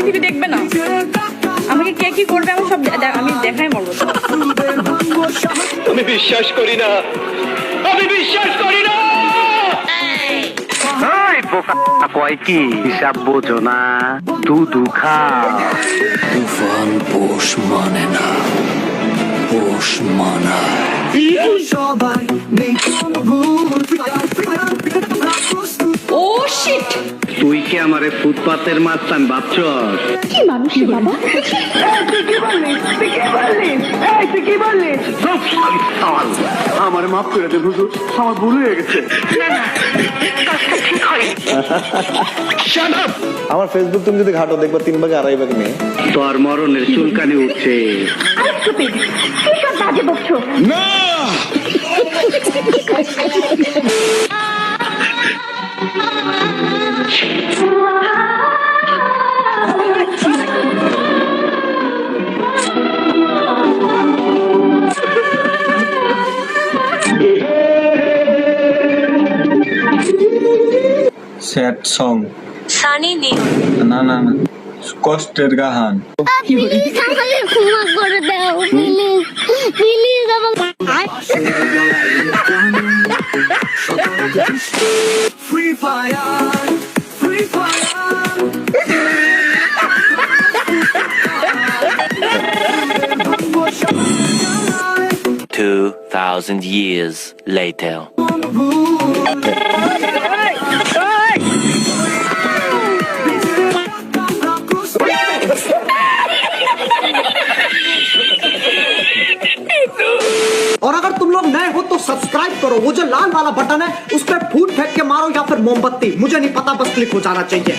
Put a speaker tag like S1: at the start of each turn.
S1: পৃথিবী দেখবে না? আমাকে কে কি করবে আমি সব আমি দেখাই মরবো।
S2: আমি বিশ্বাস করি না, আমি বিশ্বাস করি না।
S3: কয় কি হিসাব বোঝো না, দুধু খাও।
S4: তুফান পোষ মানে না, পোষ মানায়।
S1: ও শিট,
S3: তুই কি আমারে ফুটপাতের মাস্তান ভাবছস?
S1: কি মানুষ বাবা?
S3: আমার মাফ করে দে হুজুর, আমার ভুল হয়ে গেছে।
S5: আমার ফেসবুক তুমি যদি ঘাটো দেখবা 3 ভাগে 2.5 ভাগ মেয়ে।
S3: তোর মরণের চুলকানি উঠছে।
S6: স্যাড সং,
S7: সানি নিও
S6: না না না, কষ্টের গাহান।
S8: প্লিজ আমাকে ক্ষমা করে দাও, প্লিজ প্লিজ আমাকে।
S4: Free fire, free fire.
S9: 2,000 years later.
S10: और अगर तुम लोग नए हो तो सब्सक्राइब करो, वो जो लाल वाला बटन है उस पर फूट फेंक के मारो या फिर मोमबत्ती, मुझे नहीं पता, बस क्लिक हो जाना चाहिए।